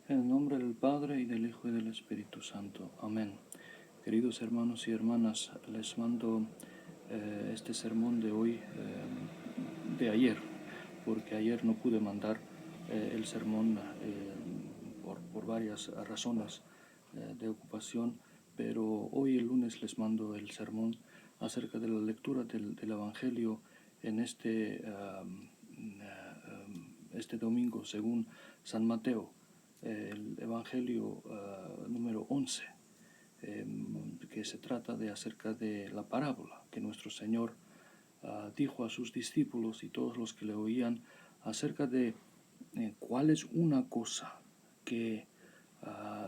En el nombre del Padre, y del Hijo, y del Espíritu Santo. Amén. Queridos hermanos y hermanas, les mando este sermón de hoy, de ayer, porque ayer no pude mandar el sermón por varias razones de ocupación, pero hoy el lunes les mando el sermón acerca de la lectura del Evangelio en este domingo según San Mateo, el Evangelio número 11, que se trata de acerca de la parábola que nuestro Señor dijo a sus discípulos y todos los que le oían acerca de cuál es una cosa que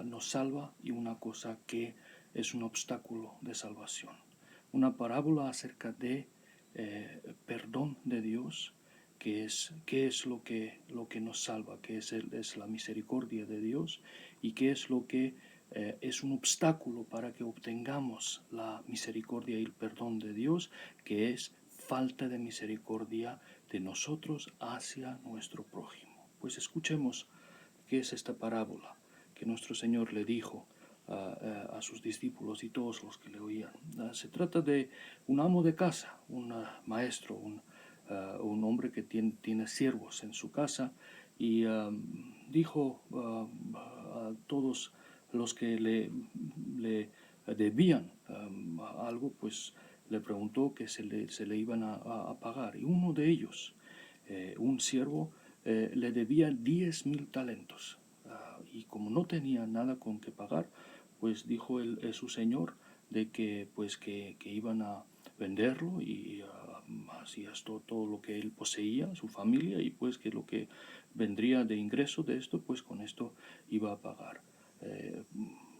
nos salva y una cosa que es un obstáculo de salvación. Una parábola acerca de perdón de Dios, qué es lo que nos salva, qué es la misericordia de Dios y qué es lo que es un obstáculo para que obtengamos la misericordia y el perdón de Dios, que es falta de misericordia de nosotros hacia nuestro prójimo. Pues escuchemos qué es esta parábola que nuestro Señor le dijo a sus discípulos y todos los que le oían. Se trata de un amo de casa, un maestro, un hombre que tiene siervos en su casa, y dijo a todos los que le debían algo, pues le preguntó que se le iban a pagar. Y uno de ellos, un siervo, le debía 10,000 talentos. Y como no tenía nada con que pagar, pues dijo su señor de que, pues, que iban a venderlo y así todo lo que él poseía, su familia, y pues que lo que vendría de ingreso de esto, pues con esto iba a pagar.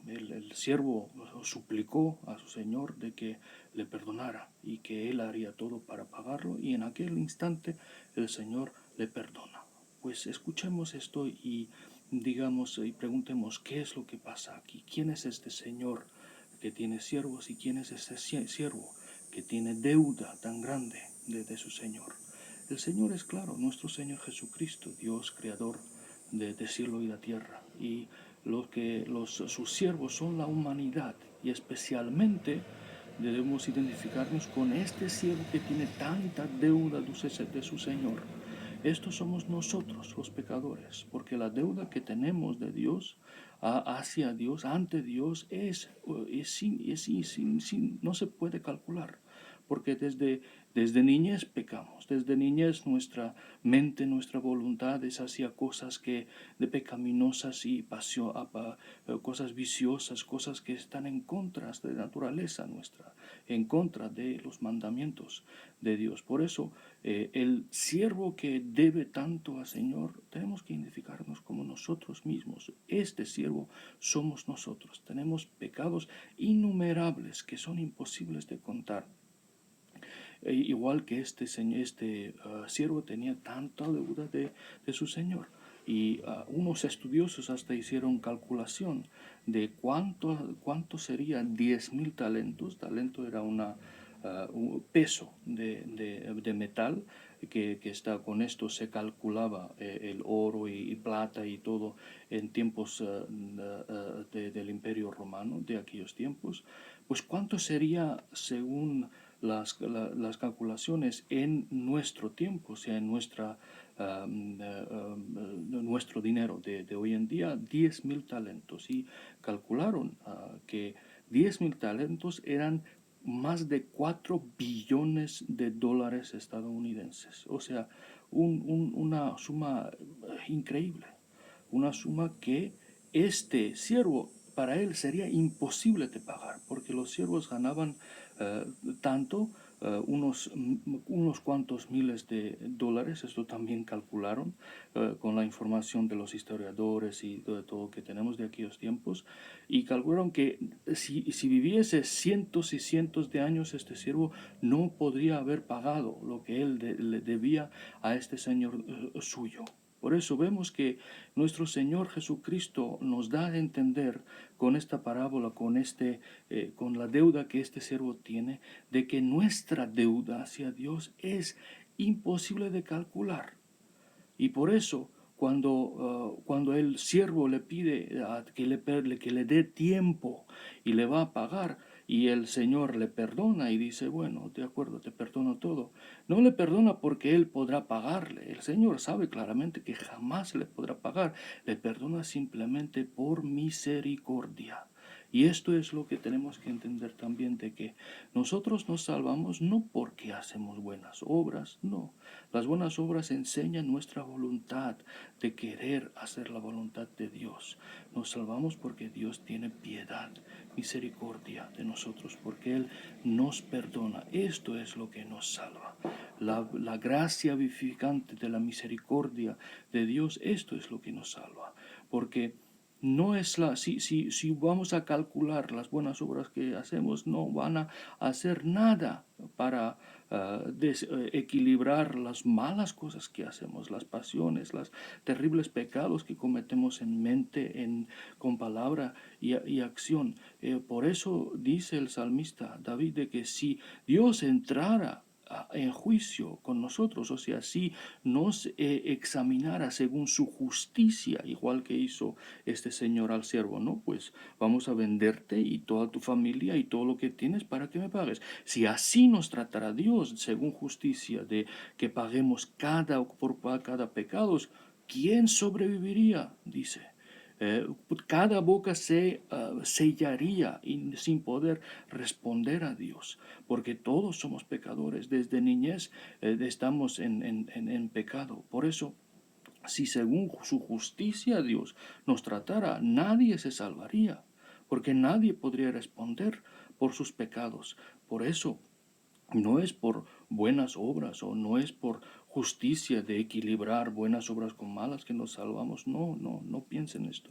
El siervo suplicó a su señor de que le perdonara y que él haría todo para pagarlo, y en aquel instante el Señor le perdona. Pues escuchemos esto y digamos y preguntemos qué es lo que pasa aquí. ¿Quién es este Señor que tiene siervos y quién es este siervo que tiene deuda tan grande de su Señor? El Señor es claro, nuestro Señor Jesucristo, Dios creador de cielo y la tierra, y sus siervos son la humanidad, y especialmente debemos identificarnos con este siervo que tiene tanta deuda de su Señor. Estos somos nosotros, los pecadores, porque la deuda que tenemos de Dios hacia Dios, ante Dios, no se puede calcular, porque desde niñez pecamos, desde niñez nuestra mente, nuestra voluntad es hacia cosas de pecaminosas y cosas viciosas, cosas que están en contra de la naturaleza nuestra, en contra de los mandamientos de Dios. Por eso, el siervo que debe tanto al Señor, tenemos que identificarnos como nosotros mismos. Este siervo somos nosotros. Tenemos pecados innumerables que son imposibles de contar. Igual que este siervo tenía tanta deuda de su Señor. Y unos estudiosos hasta hicieron calculación de cuánto sería 10,000 talentos. Talento era un peso de metal que con esto se calculaba el oro y plata y todo en tiempos del Imperio Romano, de aquellos tiempos. Pues cuánto sería según las calculaciones en nuestro tiempo, o sea, en nuestro dinero de hoy en día, 10,000 talentos. Y calcularon que 10,000 talentos eran más de 4 billones de dólares estadounidenses. O sea, una suma increíble. Una suma que este siervo, para él sería imposible de pagar, porque los siervos ganaban tanto, unos cuantos miles de dólares. Esto también calcularon con la información de los historiadores y de todo que tenemos de aquellos tiempos, y calcularon que si viviese cientos y cientos de años, este siervo no podría haber pagado lo que él le debía a este señor suyo. Por eso vemos que nuestro Señor Jesucristo nos da a entender con esta parábola, con la deuda que este siervo tiene, de que nuestra deuda hacia Dios es imposible de calcular. Y por eso, cuando el siervo le pide que le dé tiempo y le va a pagar, y el Señor le perdona y dice, bueno, de acuerdo, te perdono todo. No le perdona porque él podrá pagarle. El Señor sabe claramente que jamás le podrá pagar. Le perdona simplemente por misericordia. Y esto es lo que tenemos que entender también, de que nosotros nos salvamos no porque hacemos buenas obras, no. Las buenas obras enseñan nuestra voluntad de querer hacer la voluntad de Dios. Nos salvamos porque Dios tiene piedad, misericordia de nosotros, porque Él nos perdona. Esto es lo que nos salva. La gracia vivificante de la misericordia de Dios, esto es lo que nos salva. Porque no es si vamos a calcular las buenas obras que hacemos, no van a hacer nada para equilibrar las malas cosas que hacemos, las pasiones, los terribles pecados que cometemos en mente, con palabra y acción. Por eso dice el salmista David de que si Dios entrara en juicio con nosotros, o sea, si nos examinara según su justicia, igual que hizo este señor al siervo, no, pues vamos a venderte y toda tu familia y todo lo que tienes para que me pagues. Si así nos tratará Dios según justicia, de que paguemos por cada pecado, ¿quién sobreviviría? Dice. Cada boca se sellaría sin poder responder a Dios, porque todos somos pecadores. Desde niñez estamos en pecado. Por eso, si según su justicia Dios nos tratara, nadie se salvaría, porque nadie podría responder por sus pecados. Por eso, no es por buenas obras o no es por justicia de equilibrar buenas obras con malas que nos salvamos. No piensen esto,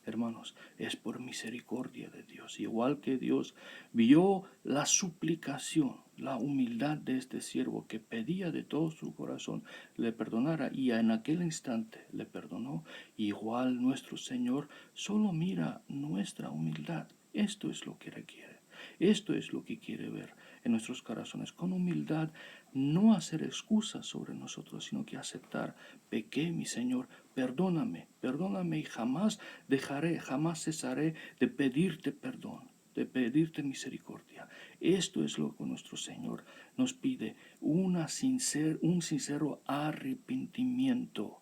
hermanos. Es por misericordia de Dios. Igual que Dios vio la suplicación, la humildad de este siervo que pedía de todo su corazón le perdonara, y en aquel instante le perdonó. Igual nuestro Señor solo mira nuestra humildad. Esto es lo que requiere. Esto es lo que quiere ver en nuestros corazones, con humildad, no hacer excusas sobre nosotros, sino que aceptar: pequé, mi Señor, perdóname, perdóname, y jamás dejaré, jamás cesaré de pedirte perdón, de pedirte misericordia. Esto es lo que nuestro Señor nos pide, un sincero arrepentimiento.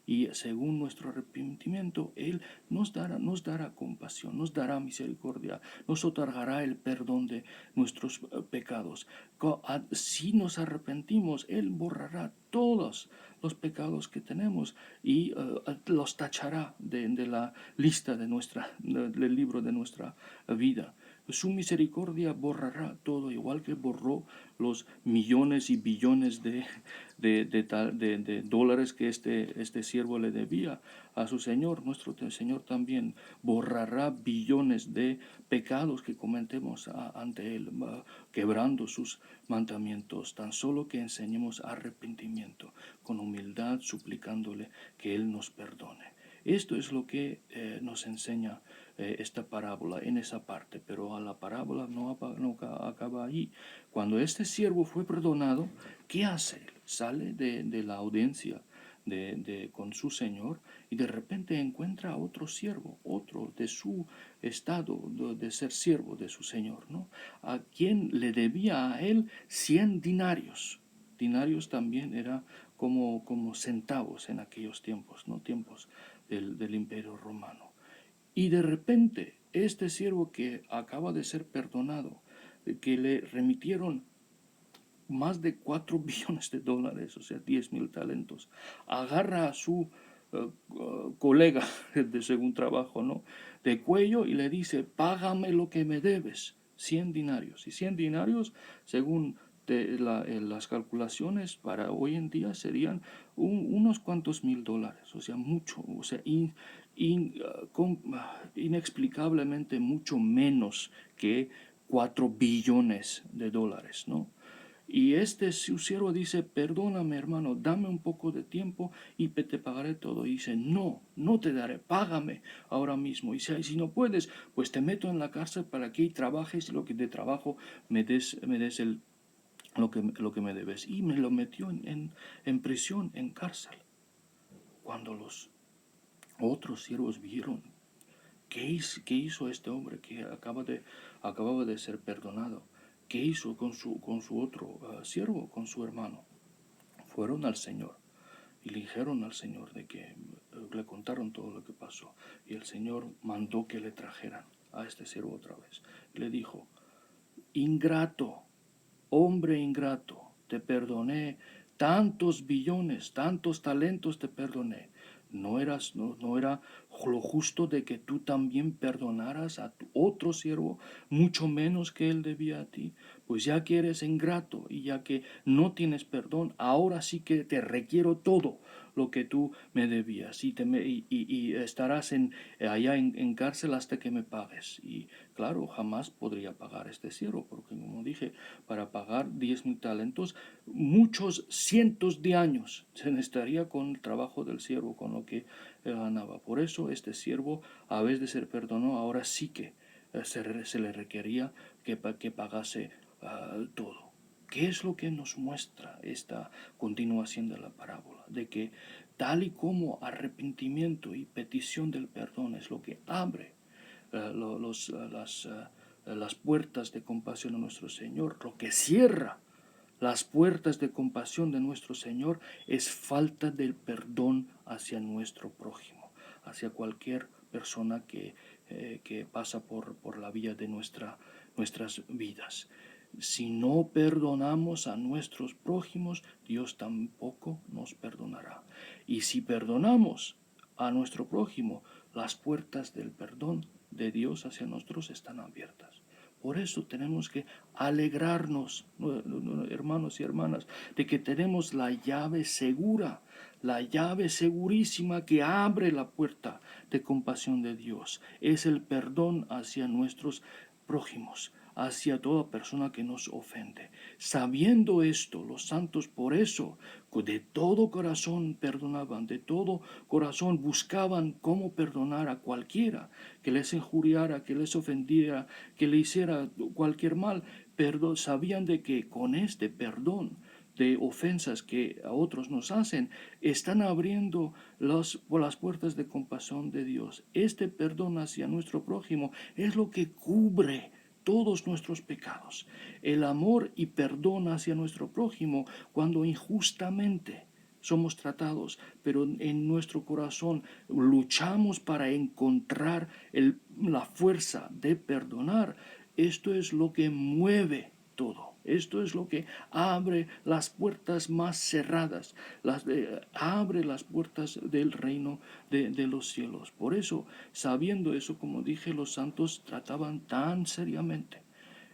Y según nuestro arrepentimiento, Él nos dará compasión, nos dará misericordia, nos otorgará el perdón de nuestros pecados. Si nos arrepentimos, Él borrará todos los pecados que tenemos y los tachará de la lista del libro de nuestra vida. Su misericordia borrará todo, igual que borró los millones y billones de dólares que este siervo le debía a su Señor. Nuestro Señor también borrará billones de pecados que cometemos ante Él, quebrando sus mandamientos. Tan solo que enseñemos arrepentimiento, con humildad, suplicándole que Él nos perdone. Esto es lo que nos enseña esta parábola en esa parte, pero la parábola no acaba ahí. Cuando este siervo fue perdonado, ¿qué hace él? Sale de la audiencia con su señor, y de repente encuentra a otro siervo, otro de su estado de ser siervo de su señor, ¿no? A quien le debía a él 100 dinarios. Dinarios también era como centavos en aquellos tiempos, ¿no? Tiempos del Imperio Romano. Y de repente, este siervo que acaba de ser perdonado, que le remitieron más de 4 billones de dólares, o sea, 10,000 talentos, agarra a su colega de según trabajo, ¿no?, de cuello, y le dice: págame lo que me debes, 100 dinarios. Y 100 dinarios, según las calculaciones para hoy en día, serían unos cuantos $1,000, o sea, mucho, o sea, inexplicablemente mucho menos que 4 billones de dólares, ¿no? Y su siervo dice: perdóname, hermano, dame un poco de tiempo y te pagaré todo. Y dice: no te daré, págame ahora mismo. Y si no puedes, pues te meto en la cárcel para que trabajes, y lo que de trabajo me des lo que me debes. Y me lo metió en prisión, en cárcel. Cuando los Otros siervos vieron qué hizo este hombre que acababa de ser perdonado. ¿Qué hizo con su otro siervo, con su hermano? Fueron al Señor y le dijeron al Señor de que le contaron todo lo que pasó. Y el Señor mandó que le trajeran a este siervo otra vez. Le dijo: ingrato, hombre ingrato, te perdoné tantos billones, tantos talentos te perdoné. No era lo justo de que tú también perdonaras a tu otro siervo, mucho menos que él debía a ti? Pues ya que eres ingrato y ya que no tienes perdón, ahora sí que te requiero todo lo que tú me debías y estarás allá en cárcel hasta que me pagues. Y claro, jamás podría pagar este siervo, porque como dije, para pagar 10,000 talentos, muchos cientos de años se necesitaría con el trabajo del siervo, con lo que ganaba. Por eso este siervo, a vez de ser perdonado, ahora sí que se le requería que pagase todo. ¿Qué es lo que nos muestra esta continuación de la parábola? De que tal y como arrepentimiento y petición del perdón es lo que abre las puertas de compasión de nuestro Señor, lo que cierra las puertas de compasión de nuestro Señor es falta del perdón hacia nuestro prójimo, hacia cualquier persona que pasa por la vía de nuestras vidas. Si no perdonamos a nuestros prójimos, Dios tampoco nos perdonará. Y si perdonamos a nuestro prójimo, las puertas del perdón de Dios hacia nosotros están abiertas. Por eso tenemos que alegrarnos, hermanos y hermanas, de que tenemos la llave segura, la llave segurísima que abre la puerta de compasión de Dios. Es el perdón hacia nuestros prójimos, hacia toda persona que nos ofende. Sabiendo esto, los santos por eso de todo corazón perdonaban, de todo corazón buscaban cómo perdonar a cualquiera que les injuriara, que les ofendiera, que le hiciera cualquier mal. Pero sabían de que con este perdón de ofensas que a otros nos hacen, están abriendo las puertas de compasión de Dios. Este perdón hacia nuestro prójimo es lo que cubre todos nuestros pecados. El amor y perdón hacia nuestro prójimo cuando injustamente somos tratados, pero en nuestro corazón luchamos para encontrar la fuerza de perdonar. Esto es lo que mueve todo. Esto es lo que abre las puertas más cerradas, abre las puertas del reino de los cielos. Por eso, sabiendo eso, como dije, los santos trataban tan seriamente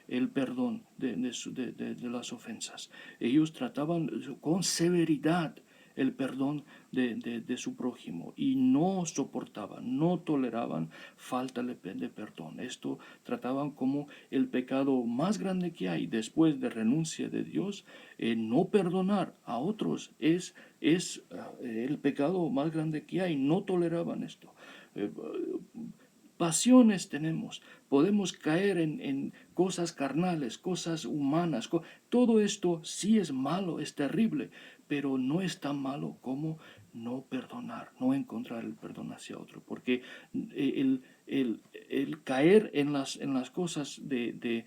el perdón de las ofensas. Ellos trataban con severidad el perdón de su prójimo y no soportaban, no toleraban falta de perdón. Esto trataban como el pecado más grande que hay después de renuncia de Dios. No perdonar a otros es el pecado más grande que hay. No toleraban esto. Pasiones tenemos, podemos caer en cosas carnales, cosas humanas. Todo esto sí es malo, es terrible, pero no es tan malo como no perdonar, no encontrar el perdón hacia otro, porque el caer en las cosas de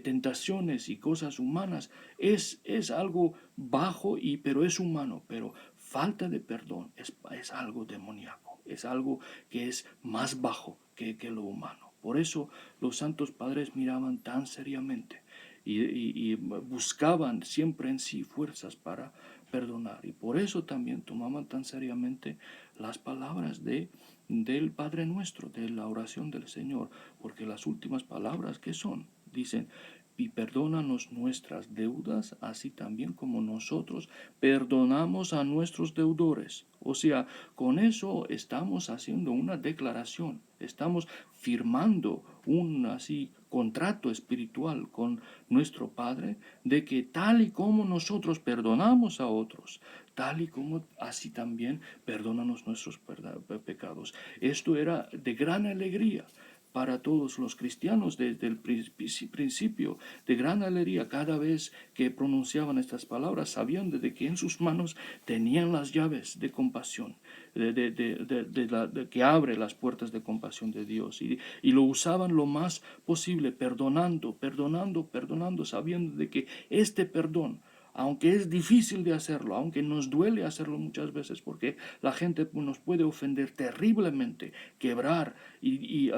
tentaciones y cosas humanas es algo bajo, pero es humano, pero falta de perdón es algo demoníaco, es algo que es más bajo que lo humano. Por eso los santos padres miraban tan seriamente y buscaban siempre en sí fuerzas para perdonar. Y por eso también tomaban tan seriamente las palabras del Padre Nuestro, de la oración del Señor, porque las últimas palabras que son, dicen: y perdónanos nuestras deudas, así también como nosotros perdonamos a nuestros deudores. O sea, con eso estamos haciendo una declaración, estamos firmando un así contrato espiritual con nuestro Padre, de que tal y como nosotros perdonamos a otros, tal y como así también perdónanos nuestros pecados. Esto era de gran alegría para todos los cristianos desde el principio, de gran alegría cada vez que pronunciaban estas palabras, sabiendo de que en sus manos tenían las llaves de compasión, que abre las puertas de compasión de Dios, y lo usaban lo más posible, perdonando, sabiendo de que este perdón, aunque es difícil de hacerlo, aunque nos duele hacerlo muchas veces, porque la gente nos puede ofender terriblemente, quebrar y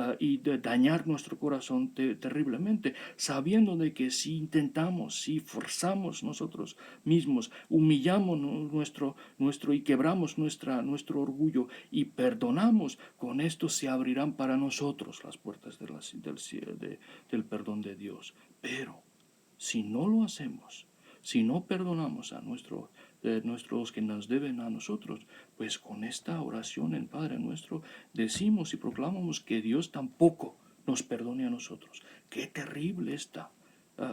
dañar nuestro corazón terriblemente, sabiendo de que si intentamos, si forzamos nosotros mismos, humillamos nuestro y quebramos nuestro orgullo y perdonamos, con esto se abrirán para nosotros las puertas del perdón de Dios. Pero si no lo hacemos, si no perdonamos a nuestros que nos deben a nosotros, pues con esta oración en Padre Nuestro decimos y proclamamos que Dios tampoco nos perdone a nosotros. Qué terrible esta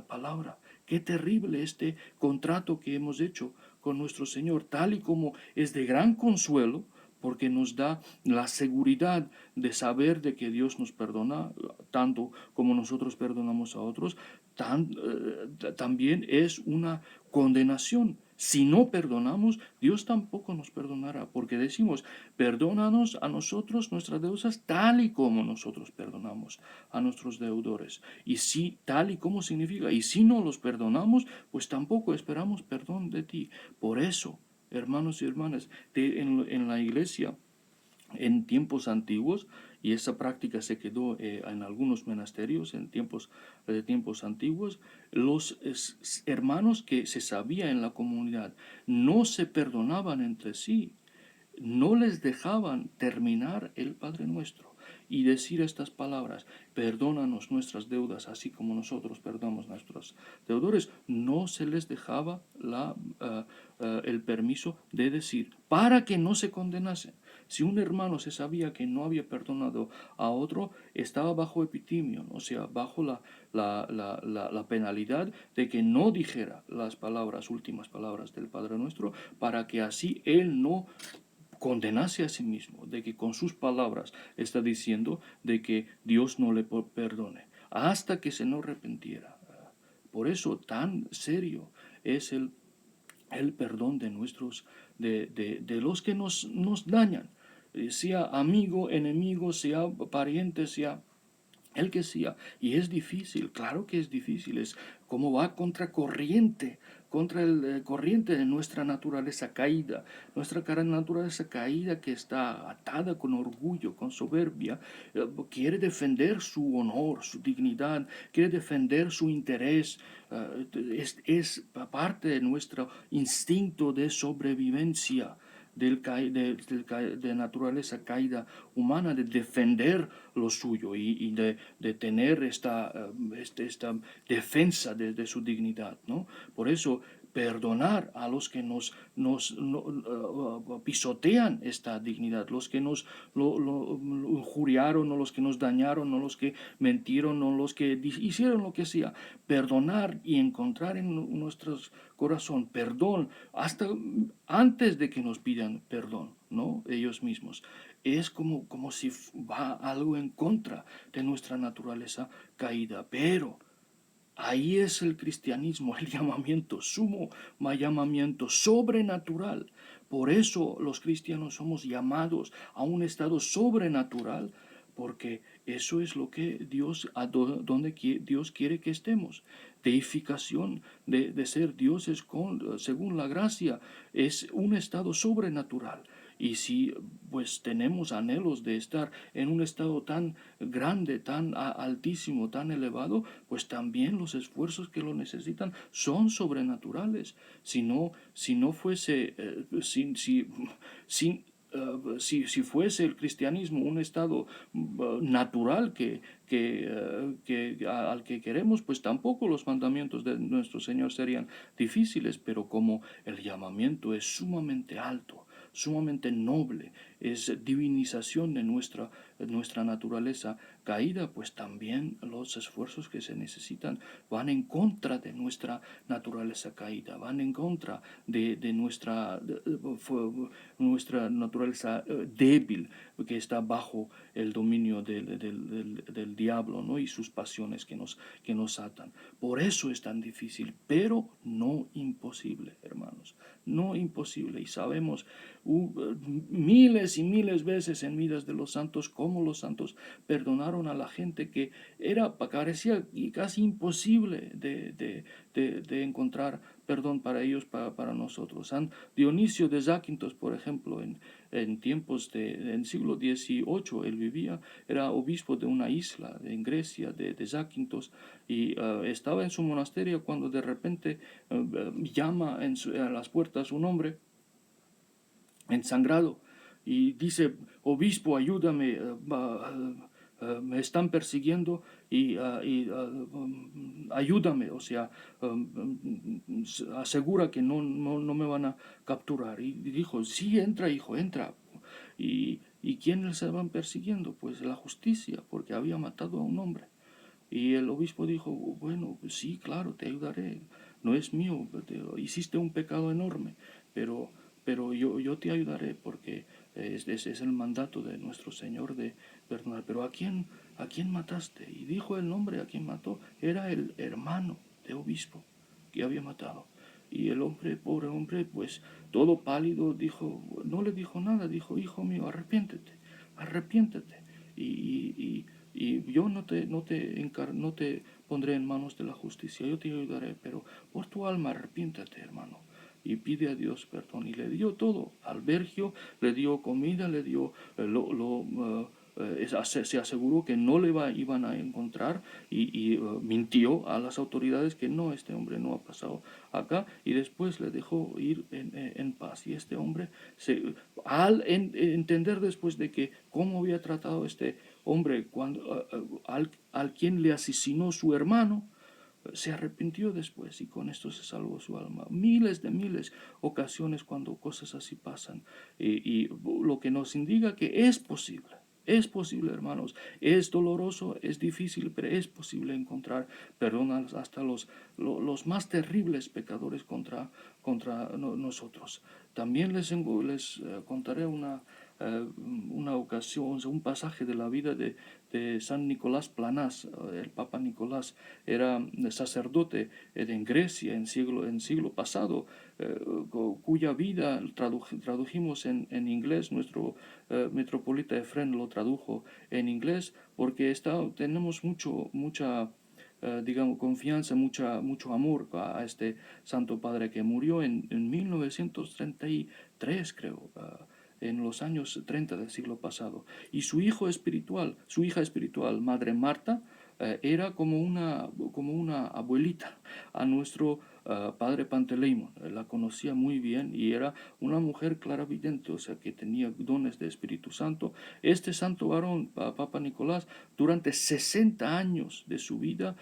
palabra, qué terrible este contrato que hemos hecho con nuestro Señor, tal y como es de gran consuelo, porque nos da la seguridad de saber de que Dios nos perdona tanto como nosotros perdonamos a otros. También es una condenación. Si no perdonamos, Dios tampoco nos perdonará, porque decimos, perdónanos a nosotros nuestras deudas tal y como nosotros perdonamos a nuestros deudores. Y si, tal y como significa, y si no los perdonamos, pues tampoco esperamos perdón de ti. Por eso, hermanos y hermanas, en la iglesia, en tiempos antiguos, y esa práctica se quedó en algunos monasterios en tiempos antiguos, los hermanos que se sabía en la comunidad no se perdonaban entre sí, no les dejaban terminar el Padre Nuestro y decir estas palabras, perdónanos nuestras deudas así como nosotros perdonamos a nuestros deudores. No se les dejaba el permiso de decir, para que no se condenasen. Si un hermano se sabía que no había perdonado a otro, estaba bajo epitimio, o sea, bajo la penalidad de que no dijera las últimas palabras del Padre Nuestro, para que así él no condenase a sí mismo, de que con sus palabras está diciendo de que Dios no le perdone, hasta que se no arrepintiera. Por eso tan serio es el perdón de los que nos dañan, sea amigo, enemigo, sea pariente, sea el que sea. Y es difícil, claro que es difícil, es como va contra el corriente de nuestra naturaleza caída, nuestra naturaleza caída que está atada con orgullo, con soberbia, quiere defender su honor, su dignidad, quiere defender su interés, es parte de nuestro instinto de sobrevivencia de naturaleza caída humana, de defender lo suyo y de tener esta defensa de su dignidad, ¿no? Por eso, perdonar a los que nos pisotean esta dignidad, los que nos lo injuriaron, o los que nos dañaron, o los que mentieron, o los que hicieron lo que sea, perdonar y encontrar en nuestro corazón perdón hasta antes de que nos pidan perdón, ¿no? Ellos mismos. Es como si va algo en contra de nuestra naturaleza caída, pero ahí es el cristianismo, el llamamiento, sumo llamamiento sobrenatural. Por eso los cristianos somos llamados a un estado sobrenatural, porque eso es lo que donde Dios quiere que estemos. Deificación, de ser dioses según la gracia, es un estado sobrenatural. Y si pues tenemos anhelos de estar en un estado tan grande, tan altísimo, tan elevado, pues también los esfuerzos que lo necesitan son sobrenaturales. Si no fuese, si fuese el cristianismo un estado natural al que queremos, pues tampoco los mandamientos de nuestro Señor serían difíciles, pero como el llamamiento es sumamente alto, sumamente noble, es divinización de nuestra naturaleza caída, pues también los esfuerzos que se necesitan van en contra de nuestra naturaleza caída, van en contra de nuestra naturaleza débil que está bajo el dominio del diablo, ¿no? Y sus pasiones que nos atan. Por eso es tan difícil, pero no imposible, hermanos, no imposible. Y sabemos miles y miles veces en vidas de los santos cómo los santos perdonaron a la gente que parecía casi imposible de encontrar perdón para ellos, para nosotros. San Dionisio de Zakynthos, por ejemplo, en tiempos en siglo XVIII, él vivía, era obispo de una isla en Grecia, de Zakynthos, y estaba en su monasterio cuando de repente llama a las puertas un hombre ensangrado y dice: obispo, ayúdame, me están persiguiendo y ayúdame, o sea, asegura que no me van a capturar. Y dijo: sí, entra, hijo, entra. ¿Y quién les estaban persiguiendo? Pues la justicia, porque había matado a un hombre. Y el obispo dijo: bueno, pues sí, claro, te ayudaré, no es mío, hiciste un pecado enorme, pero yo te ayudaré, porque ese es el mandato de nuestro Señor de perdonar. Pero a quién mataste? Y dijo el nombre a quien mató, era el hermano de obispo que había matado. Y el hombre, pobre hombre, pues todo pálido, no le dijo nada, dijo: hijo mío, arrepiéntete, arrepiéntete. Y yo no te pondré en manos de la justicia, yo te ayudaré, pero por tu alma arrepiéntate, hermano, y pide a Dios perdón. Y le dio todo: albergio, le dio comida, le dio se aseguró que no le iban a encontrar, y mintió a las autoridades que no, este hombre no ha pasado acá, y después le dejó ir en paz. Y este hombre, al entender después de que cómo había tratado este hombre al quien le asesinó su hermano, se arrepintió después, y con esto se salvó su alma. Miles de ocasiones cuando cosas así pasan, y lo que nos indica que es posible. Es posible, hermanos. Es doloroso, es difícil, pero es posible encontrar perdón hasta los más terribles pecadores contra nosotros. También les contaré una ocasión, un pasaje de la vida de San Nicolás Planás. El Papa Nicolás era sacerdote en Grecia en siglo pasado, cuya vida tradujimos en inglés. Nuestro metropolita Efrén lo tradujo en inglés, porque tenemos mucha digamos, confianza, mucho amor a este Santo Padre, que murió en 1933, creo, en los años 30 del siglo pasado. Y su hija espiritual, Madre Marta, era como una abuelita a nuestro padre Panteleimon. La conocía muy bien y era una mujer claravidente, o sea, que tenía dones de Espíritu Santo. Este santo varón, Papa Nicolás, durante 60 años de su vida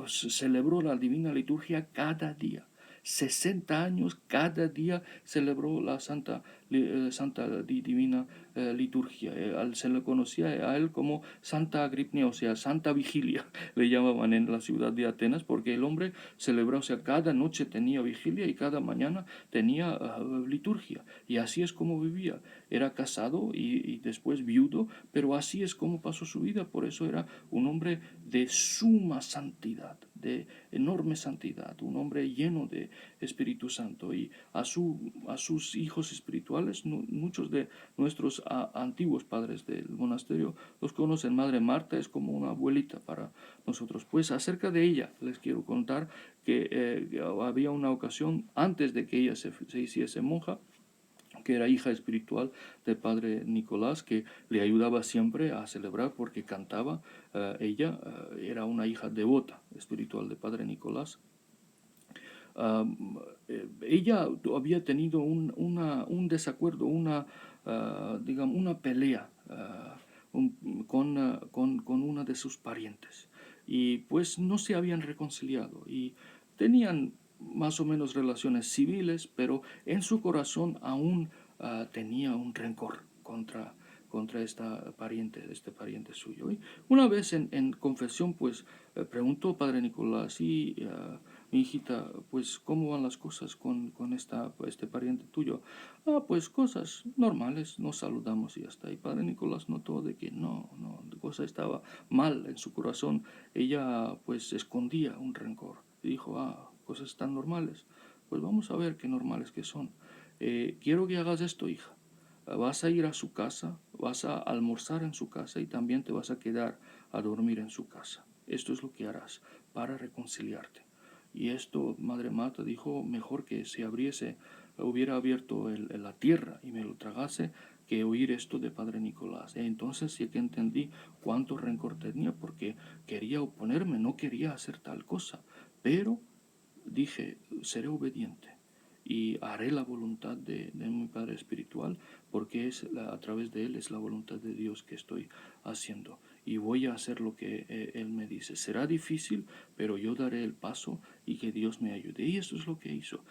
celebró la divina liturgia cada día. 60 años, cada día celebró la Santa Divina Liturgia. Se le conocía a él como Santa Agripnia, o sea, Santa Vigilia, le llamaban en la ciudad de Atenas, porque el hombre celebraba, o sea, cada noche tenía vigilia y cada mañana tenía liturgia. Y así es como vivía. Era casado y después viudo, pero así es como pasó su vida. Por eso era un hombre de suma santidad, de enorme santidad, un hombre lleno de Espíritu Santo. Y a sus hijos espirituales, muchos de nuestros antiguos padres del monasterio los conocen. Madre Marta es como una abuelita para nosotros. Pues acerca de ella les quiero contar que había una ocasión antes de que ella se hiciese monja, que era hija espiritual del padre Nicolás, que le ayudaba siempre a celebrar porque cantaba. Ella era una hija devota espiritual del padre Nicolás. Ella había tenido un desacuerdo, digamos, una pelea con una de sus parientes, y pues no se habían reconciliado, y tenían más o menos relaciones civiles, pero en su corazón aún tenía un rencor contra este pariente suyo. Y una vez en confesión, pues preguntó Padre Nicolás, y mi hijita, pues ¿cómo van las cosas con este pariente tuyo? Pues cosas normales, nos saludamos y ya está. Y Padre Nicolás notó de que no, la cosa estaba mal en su corazón. Ella pues escondía un rencor. Y dijo, cosas tan normales. Pues vamos a ver qué normales que son. Quiero que hagas esto, hija. Vas a ir a su casa, vas a almorzar en su casa y también te vas a quedar a dormir en su casa. Esto es lo que harás para reconciliarte. Y esto, Madre Marta dijo, mejor que se hubiera abierto la tierra y me lo tragase, que oír esto de Padre Nicolás. Entonces sí que entendí cuánto rencor tenía, porque quería oponerme, no quería hacer tal cosa. Pero dije, seré obediente y haré la voluntad de mi Padre Espiritual, porque a través de Él es la voluntad de Dios que estoy haciendo. Y voy a hacer lo que Él me dice. Será difícil, pero yo daré el paso y que Dios me ayude. Y eso es lo que hizo.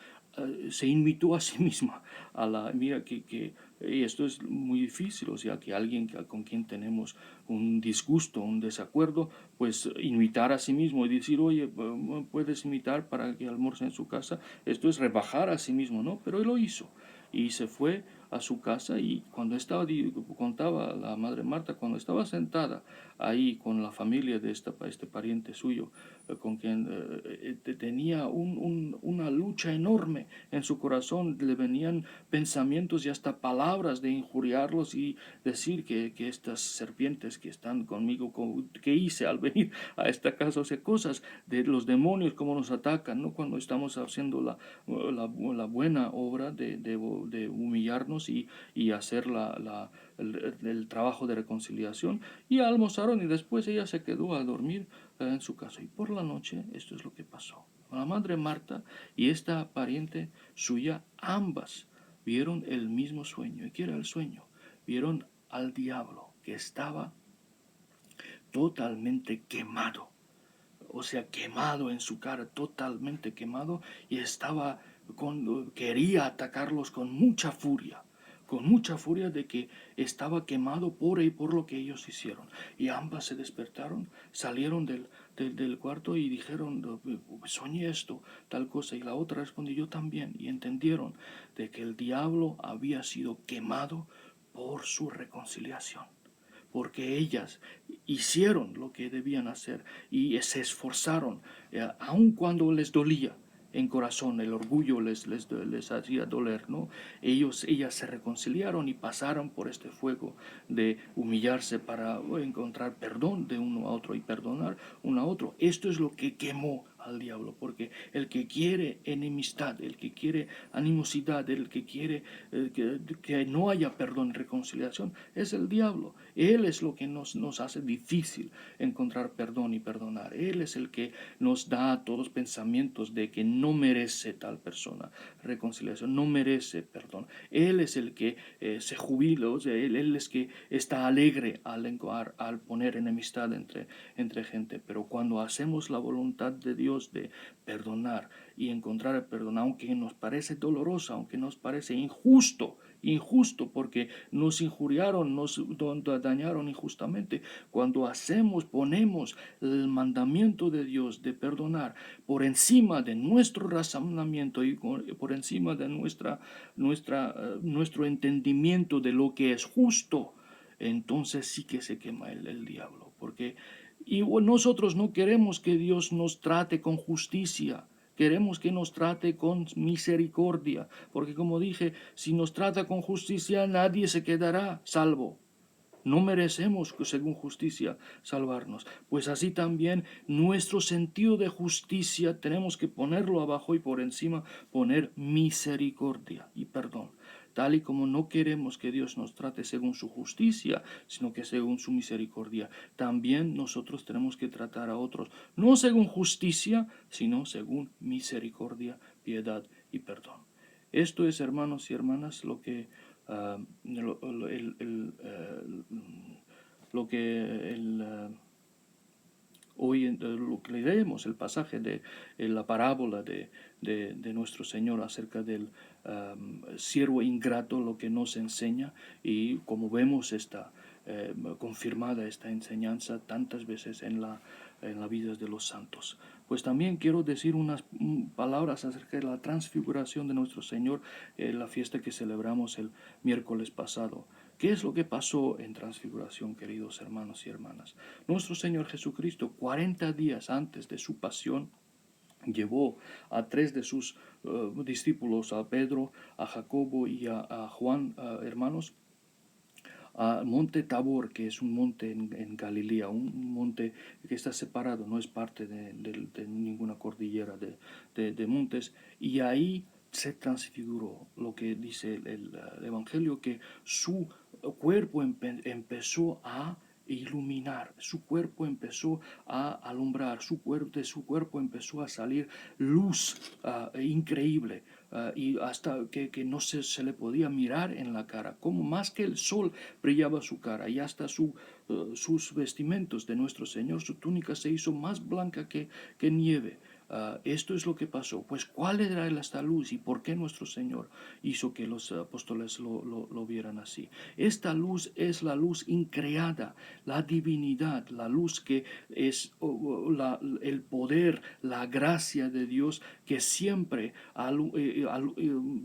Se invitó a sí misma mira y esto es muy difícil, o sea, que alguien con quien tenemos un disgusto, un desacuerdo, pues invitar a sí mismo y decir, oye, puedes invitar para que almuerce en su casa. Esto es rebajar a sí mismo, ¿no? Pero él lo hizo y se fue a su casa, y cuando contaba la Madre Marta, cuando estaba sentada ahí con la familia de este pariente suyo, con quien tenía una lucha enorme en su corazón, le venían pensamientos y hasta palabras de injuriarlos y decir que estas serpientes que están conmigo, que hice al venir a esta casa, o sea, cosas de los demonios, cómo nos atacan, ¿no? Cuando estamos haciendo la buena obra de humillarnos y hacer el trabajo de reconciliación. Y almorzaron y después ella se quedó a dormir en su casa. Y por la noche esto es lo que pasó. La Madre Marta y esta pariente suya, ambas vieron el mismo sueño. ¿Y qué era el sueño? Vieron al diablo que estaba totalmente quemado, o sea, quemado en su cara, totalmente quemado, y quería atacarlos con mucha furia de que estaba quemado por lo que ellos hicieron. Y ambas se despertaron, salieron del cuarto y dijeron, soñé esto, tal cosa, y la otra respondió, yo también, y entendieron de que el diablo había sido quemado por su reconciliación, porque ellas hicieron lo que debían hacer y se esforzaron, aun cuando les dolía en corazón, el orgullo les hacía doler, ¿no? Ellas se reconciliaron y pasaron por este fuego de humillarse para encontrar perdón de uno a otro y perdonar uno a otro. Esto es lo que quemó al diablo, porque el que quiere enemistad, el que quiere animosidad, el que quiere que no haya perdón y reconciliación, es el diablo. Él es lo que nos hace difícil encontrar perdón y perdonar. Él es el que nos da todos pensamientos de que no merece tal persona reconciliación, no merece perdón. Él es el que se jubila, o sea, él es que está alegre al poner enemistad entre gente. Pero cuando hacemos la voluntad de Dios de perdonar y encontrar el perdón, aunque nos parece doloroso, aunque nos parece injusto porque nos injuriaron, nos dañaron injustamente, cuando ponemos el mandamiento de Dios de perdonar por encima de nuestro razonamiento y por encima de nuestro entendimiento de lo que es justo, entonces sí que se quema el diablo, porque nosotros no queremos que Dios nos trate con justicia. Queremos que nos trate con misericordia, porque como dije, si nos trata con justicia, nadie se quedará salvo. No merecemos, según justicia, salvarnos. Pues así también nuestro sentido de justicia tenemos que ponerlo abajo y por encima poner misericordia y perdón. Tal y como no queremos que Dios nos trate según su justicia, sino que según su misericordia, también nosotros tenemos que tratar a otros, no según justicia, sino según misericordia, piedad y perdón. Esto es, hermanos y hermanas, lo que lo que hoy lo que leemos, el pasaje de la parábola de nuestro Señor acerca del siervo ingrato, lo que nos enseña, y como vemos está confirmada esta enseñanza tantas veces en la vida de los santos. Pues también quiero decir unas palabras acerca de la transfiguración de nuestro Señor, la fiesta que celebramos el miércoles pasado. ¿Qué es lo que pasó en transfiguración, queridos hermanos y hermanas? Nuestro Señor Jesucristo, 40 días antes de su pasión, llevó a 3 de sus discípulos, a Pedro, a Jacobo y a Juan, hermanos, al monte Tabor, que es un monte en Galilea, un monte que está separado, no es parte de ninguna cordillera de montes, y ahí se transfiguró, lo que dice el Evangelio, que su cuerpo empezó a iluminar, su cuerpo empezó a alumbrar, de su cuerpo empezó a salir luz increíble, y hasta que no se le podía mirar en la cara, como más que el sol brillaba su cara, y hasta sus vestimentos de nuestro Señor, su túnica se hizo más blanca que nieve. Esto es lo que pasó. Pues ¿cuál era esta luz y por qué nuestro Señor hizo que los apóstoles lo vieran así? Esta luz es la luz increada, la divinidad, la luz que es el poder, la gracia de Dios que siempre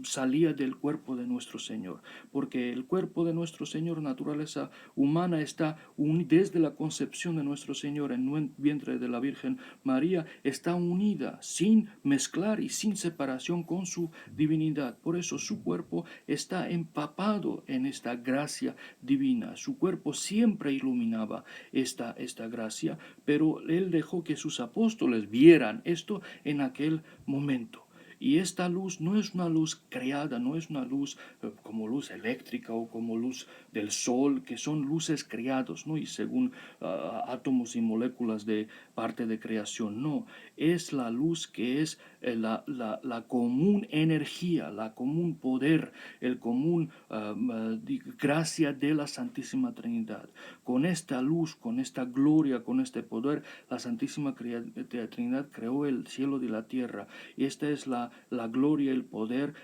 salía del cuerpo de nuestro Señor. Porque el cuerpo de nuestro Señor, naturaleza humana, está desde la concepción de nuestro Señor en el vientre de la Virgen María, está unida sin mezclar y sin separación con su divinidad. Por eso su cuerpo está empapado en esta gracia divina. Su cuerpo siempre iluminaba esta gracia, pero él dejó que sus apóstoles vieran esto en aquel momento. Y esta luz no es una luz creada, no es una luz como luz eléctrica o como luz del sol, que son luces creados, ¿no? Y según átomos y moléculas de parte de creación, no. Es la luz que es la común energía, la común poder, el común gracia de la Santísima Trinidad. Con esta luz, con esta gloria, con este poder, la Santísima Trinidad creó el cielo y la tierra. Y esta es la gloria, el poder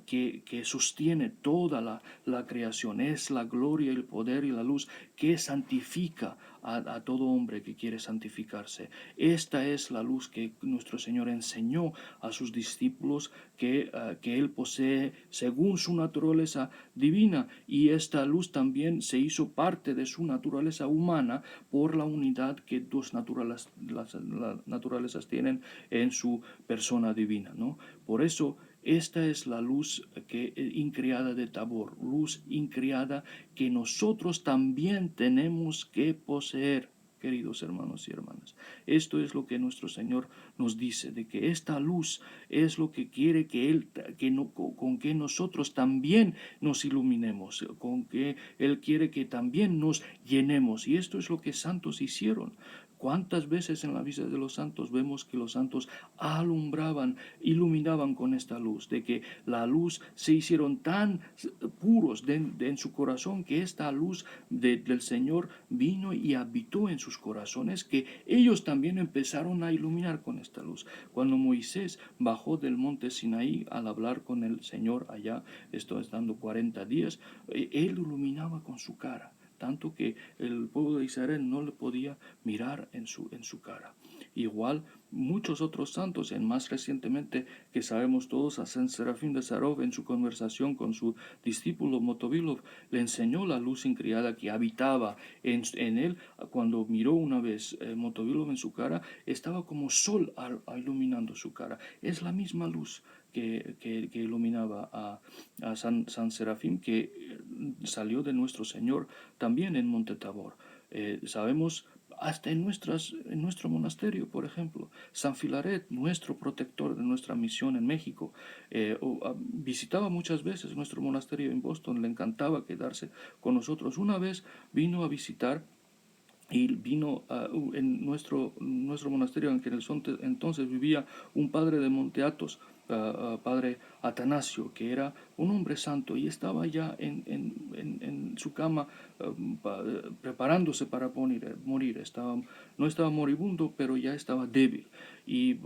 que sostiene toda la creación. Es la gloria, el poder y la luz que santifica a todo hombre que quiere santificarse. Esta es la luz que nuestro Señor enseñó a sus discípulos que Él posee según su naturaleza divina, y esta luz también se hizo parte de su naturaleza humana por la unidad que dos naturalezas tienen en su persona divina, ¿no? Por eso esta es la luz increada de Tabor, luz increada que nosotros también tenemos que poseer, queridos hermanos y hermanas. Esto es lo que nuestro Señor nos dice, de que esta luz es lo que quiere con que nosotros también nos iluminemos, con que Él quiere que también nos llenemos. Y esto es lo que santos hicieron. ¿Cuántas veces en la vida de los santos vemos que los santos alumbraban, iluminaban con esta luz? De que la luz se hicieron tan puros en su corazón, que esta luz del Señor vino y habitó en sus corazones, que ellos también empezaron a iluminar con esta luz. Cuando Moisés bajó del monte Sinaí al hablar con el Señor allá, esto estando 40 días, él iluminaba con su cara, tanto que el pueblo de Israel no le podía mirar en su cara. Igual muchos otros santos, más recientemente que sabemos todos, a San Serafín de Sarov, en su conversación con su discípulo Motovilov, le enseñó la luz increada que habitaba en él. Cuando miró una vez Motovilov en su cara, estaba como sol iluminando su cara. Es la misma luz que iluminaba a San Serafín, que salió de nuestro Señor también en Monte Tabor. Sabemos hasta en nuestro monasterio, por ejemplo, San Filaret, nuestro protector de nuestra misión en México, visitaba muchas veces nuestro monasterio en Boston, le encantaba quedarse con nosotros. Una vez vino a visitar y vino en nuestro monasterio, en que entonces vivía un padre de Monte Athos, padre Atanasio, que era un hombre santo y estaba ya en su cama preparándose para morir. No estaba moribundo, pero ya estaba débil. Y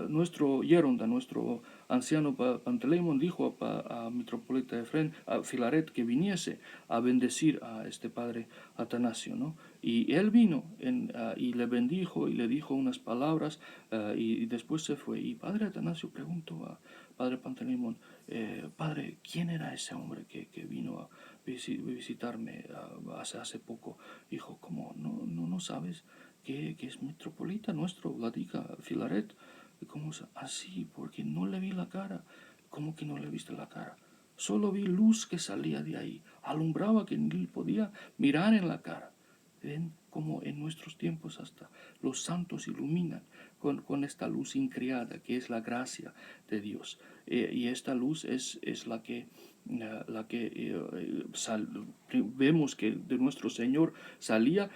nuestro Yeronda, nuestro anciano Panteleimon, dijo a Metropolita Efrén, a Filaret, que viniese a bendecir a este padre Atanasio, ¿no? Y él vino y le bendijo y le dijo unas palabras y después se fue. Y padre Atanasio preguntó a padre Panteleimon, padre, ¿quién era ese hombre que vino a visitarme hace poco? Dijo, ¿cómo? ¿No sabes que es metropolita nuestro, Vladica Filaret? ¿Cómo así? Porque no le vi la cara. ¿Cómo que no le viste la cara? Solo vi luz que salía de ahí, alumbraba que ni podía mirar en la cara. Ven como en nuestros tiempos hasta los santos iluminan con esta luz increada que es la gracia de Dios. Y esta luz es la que vemos que de nuestro Señor salía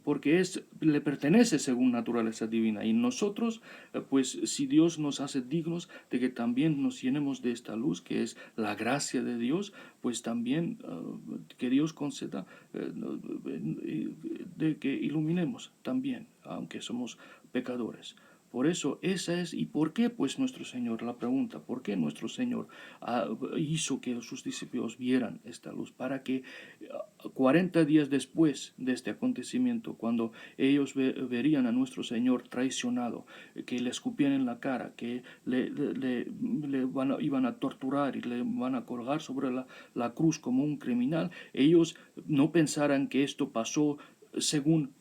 porque le pertenece según naturaleza divina. Y nosotros, pues si Dios nos hace dignos de que también nos llenemos de esta luz que es la gracia de Dios, pues también que Dios conceda de que iluminemos también, aunque somos pecadores. Por eso, esa es, ¿y por qué pues nuestro Señor? La pregunta, ¿por qué nuestro Señor hizo que sus discípulos vieran esta luz? Para que 40 días después de este acontecimiento, cuando ellos verían a nuestro Señor traicionado, que le escupían en la cara, que iban a torturar y le van a colgar sobre la cruz como un criminal, ellos no pensaran que esto pasó según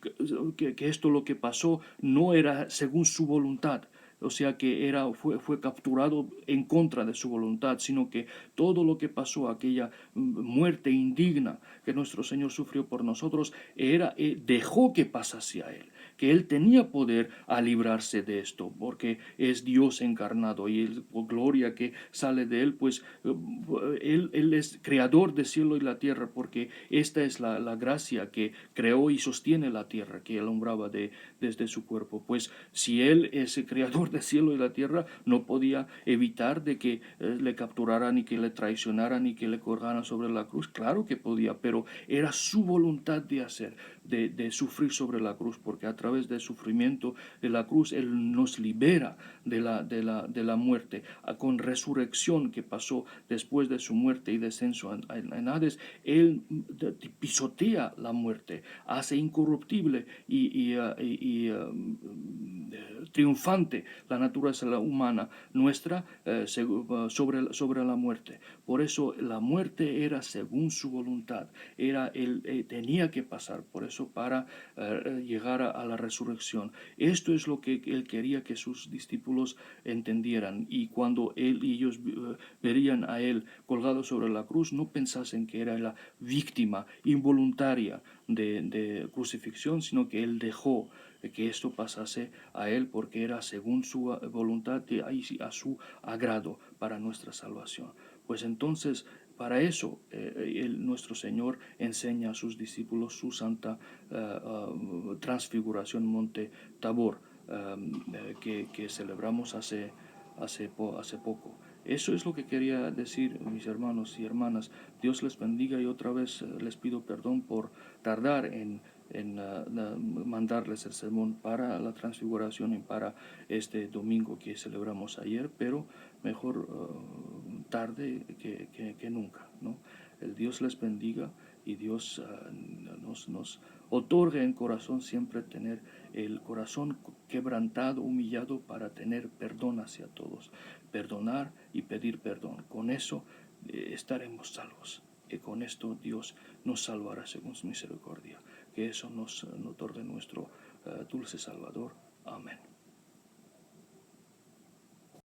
que esto lo que pasó no era según su voluntad, o sea que fue capturado en contra de su voluntad, sino que todo lo que pasó, aquella muerte indigna que nuestro Señor sufrió por nosotros, dejó que pasase a Él, que Él tenía poder a librarse de esto, porque es Dios encarnado y por gloria que sale de Él, pues él es creador del cielo y la tierra, porque esta es la gracia que creó y sostiene la tierra, que alumbraba desde su cuerpo. Pues si Él es el creador del cielo y la tierra, no podía evitar de que le capturaran y que le traicionaran y que le colgaran sobre la cruz. Claro que podía, pero era su voluntad de hacer, de sufrir sobre la cruz, porque a través del sufrimiento de la cruz Él nos libera de la muerte. Con resurrección que pasó después de su muerte y descenso en Hades, Él pisotea la muerte, hace incorruptible y triunfante la naturaleza humana nuestra sobre la muerte. Por eso la muerte era según su voluntad, él tenía que pasar por eso para llegar a la resurrección. Esto es lo que él quería que sus discípulos entendieran, y cuando él y ellos verían a él colgado sobre la cruz, no pensasen que era la víctima involuntaria de crucifixión, sino que él dejó que esto pasase a él porque era según su voluntad y a su agrado para nuestra salvación. Pues entonces, para eso nuestro Señor enseña a sus discípulos su santa transfiguración Monte Tabor, que celebramos hace poco. Eso es lo que quería decir, mis hermanos y hermanas. Dios les bendiga, y otra vez les pido perdón por tardar en mandarles el sermón para la transfiguración y para este domingo que celebramos ayer, pero mejor tarde que nunca, ¿no? El Dios les bendiga, y Dios nos otorgue en corazón siempre tener el corazón quebrantado, humillado, para tener perdón hacia todos, perdonar y pedir perdón. Con eso estaremos salvos, y con esto Dios nos salvará según su misericordia. Que eso nos otorgue nuestro dulce Salvador. Amén.